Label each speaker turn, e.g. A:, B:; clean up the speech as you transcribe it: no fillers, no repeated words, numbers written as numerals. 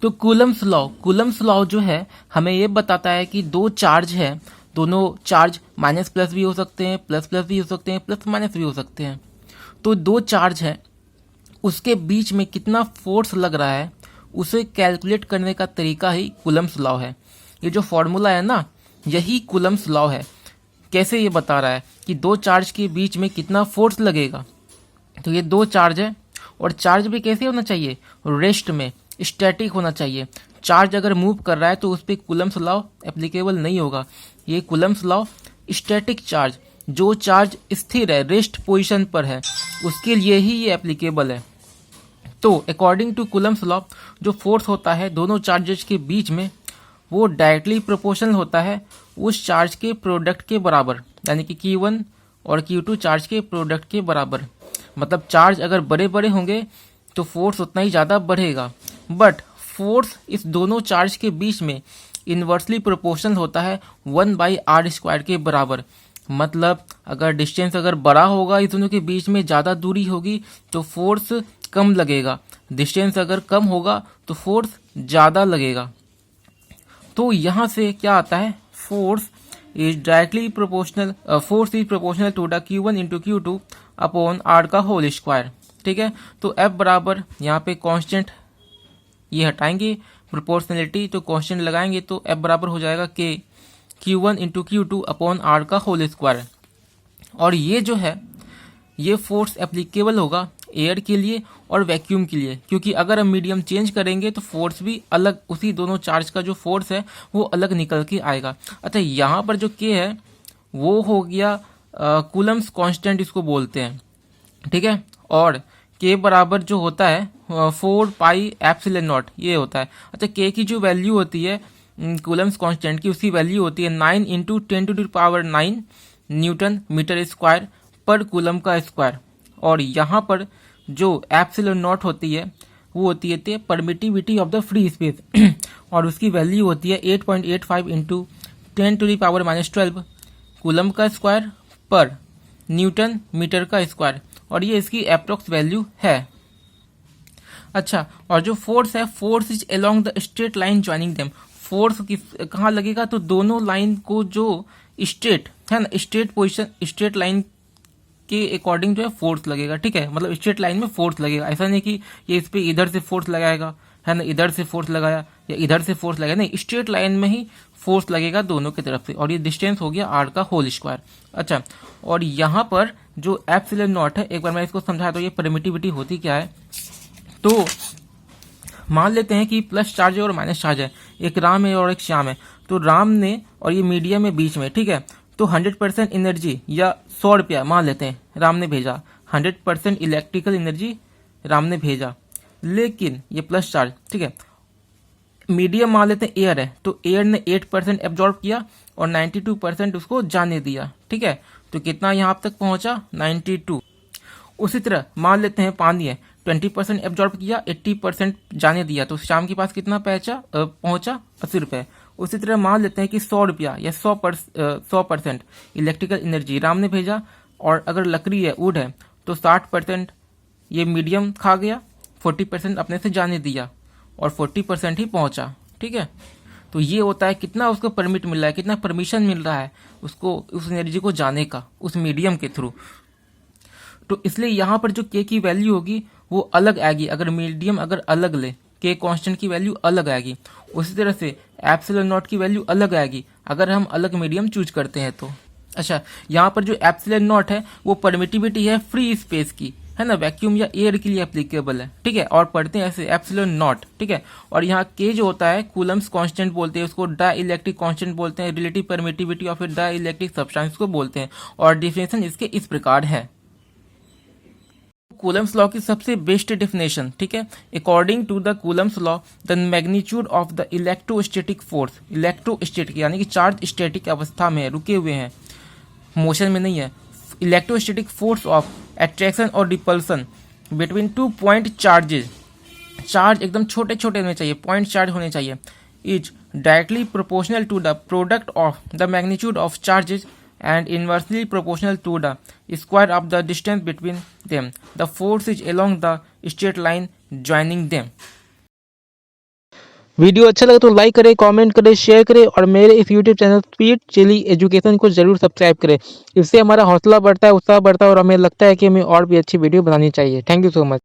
A: तो Coulomb's law जो है हमें ये बताता है कि दो चार्ज है, दोनों चार्ज माइनस प्लस भी हो सकते हैं, प्लस प्लस भी हो सकते हैं, प्लस माइनस भी हो सकते हैं। तो दो चार्ज है, उसके बीच में कितना फोर्स लग रहा है उसे कैलकुलेट करने का तरीका ही कूलम्स लॉ है। ये जो फॉर्मूला है ना, यही कूलम्स लॉ है। कैसे ये बता रहा है कि दो चार्ज के बीच में कितना फोर्स लगेगा। तो ये दो चार्ज है, और चार्ज भी कैसे होना चाहिए, रेस्ट में, स्टैटिक होना चाहिए। चार्ज अगर मूव कर रहा है तो उस पर कूलम्स लॉ एप्लीकेबल नहीं होगा। ये कूलम्स लॉ स्टैटिक चार्ज, जो चार्ज स्थिर है, रेस्ट पोजीशन पर है, उसके लिए ही ये एप्लीकेबल है। तो अकॉर्डिंग टू कूलम्स लॉ जो फोर्स होता है दोनों चार्जेस के बीच में, वो डायरेक्टली प्रोपोर्शनल होता है उस चार्ज के प्रोडक्ट के बराबर, यानी कि Q1 और Q2 चार्ज के प्रोडक्ट के बराबर। मतलब चार्ज अगर बड़े बड़े होंगे तो फोर्स उतना ही ज़्यादा बढ़ेगा, बट फोर्स इस दोनों चार्ज के बीच में इन्वर्सली प्रोपोर्शनल होता है 1/r² के बराबर। मतलब अगर डिस्टेंस अगर बड़ा होगा, इस दोनों के बीच में ज़्यादा दूरी होगी तो फोर्स कम लगेगा, डिस्टेंस अगर कम होगा तो फोर्स ज़्यादा लगेगा। तो यहाँ से क्या आता है, force is directly proportional, force is proportional to the Q1 into Q2 upon R का होल स्क्वायर। ठीक है, तो F बराबर यहाँ पे कांस्टेंट ये हटाएंगे, प्रोपोर्शनलिटी तो कांस्टेंट लगाएंगे, तो F बराबर हो जाएगा K Q1 into Q2 upon R का होल स्क्वायर। और ये जो है ये फोर्स एप्लीकेबल होगा एयर के लिए और वैक्यूम के लिए, क्योंकि अगर हम मीडियम चेंज करेंगे तो फोर्स भी अलग, उसी दोनों चार्ज का जो फोर्स है वो अलग निकल के आएगा। अच्छा, यहाँ पर जो के है वो हो गया कूलम्स कांस्टेंट इसको बोलते हैं। ठीक है, और के बराबर जो होता है 4πε0 ये होता है। अच्छा, के की जो वैल्यू होती है कूलम्स कांस्टेंट की, उसकी वैल्यू होती है 9 × 10⁹ न्यूटन मीटर स्क्वायर पर कूलम का स्क्वायर। और यहाँ पर जो ε0 होती है वो होती है permittivity of the free space और उसकी वैल्यू होती है 8.85 × 10⁻12 कूलम का स्क्वायर पर न्यूटन मीटर का स्क्वायर, और ये इसकी अप्रोक्स वैल्यू है। अच्छा, और जो फोर्स है, force is along the straight line joining them. Force कहाँ लगेगा, तो दोनों लाइन को जो स्ट्रेट है ना, स्ट्रेट पोजिशन, स्ट्रेट लाइन के अकॉर्डिंग जो है फोर्स लगेगा। ठीक है, मतलब स्ट्रेट लाइन में फोर्स लगेगा, ऐसा नहीं कि ये इस पे इधर से फोर्स लगाएगा है ना, इधर से फोर्स लगाया या इधर से फोर्स लगाया, नहीं, स्ट्रेट लाइन में ही फोर्स लगेगा दोनों की तरफ से। और ये डिस्टेंस हो गया R का होल स्क्वायर। अच्छा, और यहाँ पर जो ε0 है, एक बार मैं इसको समझाया तो ये परमिटिविटी होती क्या है। तो मान लेते हैं कि प्लस चार्ज है और माइनस चार्ज है, एक राम है और एक श्याम है। तो राम ने और ये मीडियम है बीच में, ठीक है, तो 100% एनर्जी या 100 रुपया मान लेते हैं राम ने भेजा, 100% इलेक्ट्रिकल एनर्जी राम ने भेजा। लेकिन ये प्लस चार्ज, ठीक है, मीडियम मान लेते हैं एयर है, तो एयर ने 8% एब्जॉर्ब किया और 92% उसको जाने दिया। ठीक है, तो कितना यहाँ तक पहुंचा, 92। उसी तरह मान लेते हैं पानी है, 20% एब्जॉर्ब किया, 80% जाने दिया, तो शाम के पास कितना पहुंचा 80 रुपये। उसी तरह मान लेते हैं कि 100 रुपया या 100% इलेक्ट्रिकल एनर्जी राम ने भेजा, और अगर लकड़ी है, वुड है, तो 60% ये मीडियम खा गया, 40% अपने से जाने दिया और 40% ही पहुंचा। ठीक है, तो ये होता है कितना उसको परमिट मिल रहा है, कितना परमिशन मिल रहा है उसको उस एनर्जी को जाने का उस मीडियम के थ्रू। तो इसलिए यहाँ पर जो के की वैल्यू होगी वो अलग आएगी, अगर मीडियम अगर अलग ले, के कांस्टेंट की वैल्यू अलग आएगी। उसी तरह से ε0 की वैल्यू अलग आएगी अगर हम अलग मीडियम चूज करते हैं तो। अच्छा, यहाँ पर जो ε0 है वो परमिटिविटी है फ्री स्पेस की, है ना, वैक्यूम या एयर के लिए एप्लीकेबल है। ठीक है, और पढ़ते हैं ऐसे ε0। ठीक है, और यहाँ के जो होता है कूलम्स कांस्टेंट बोलते हैं उसको, डाई इलेक्ट्रिक कांस्टेंट बोलते हैं, रिलेटिव परमिटिविटी और फिर डाई इलेक्ट्रिक सब्सटेंस को बोलते हैं। और डिफिनेशन इसके इस प्रकार है। कूलम्स लॉ की सबसे बेस्ट डेफिनेशन, ठीक है, according to the Coulomb's law the magnitude of the electrostatic force, electrostatic यानी कि चार्ज स्टैटिक अवस्था में रुके हुए हैं, मोशन में नहीं है, इलेक्ट्रोस्टैटिक फोर्स ऑफ अट्रैक्शन और repulsion between 2 point charges, charge एकदम छोटे छोटे होने चाहिए, पॉइंट चार्ज होने चाहिए, is directly proportional to the product of the magnitude of charges and inversely proportional to the square of the distance between them. The force is along the straight line joining them. Video अच्छा लगे तो like करें, comment करें, share करें और मेरे इस YouTube channel speed chilli education को जरूर सब्सक्राइब करें। इससे हमारा हौसला बढ़ता है, उत्साह बढ़ता है और हमें लगता है कि हमें और भी अच्छी वीडियो बनानी चाहिए। Thank you so much.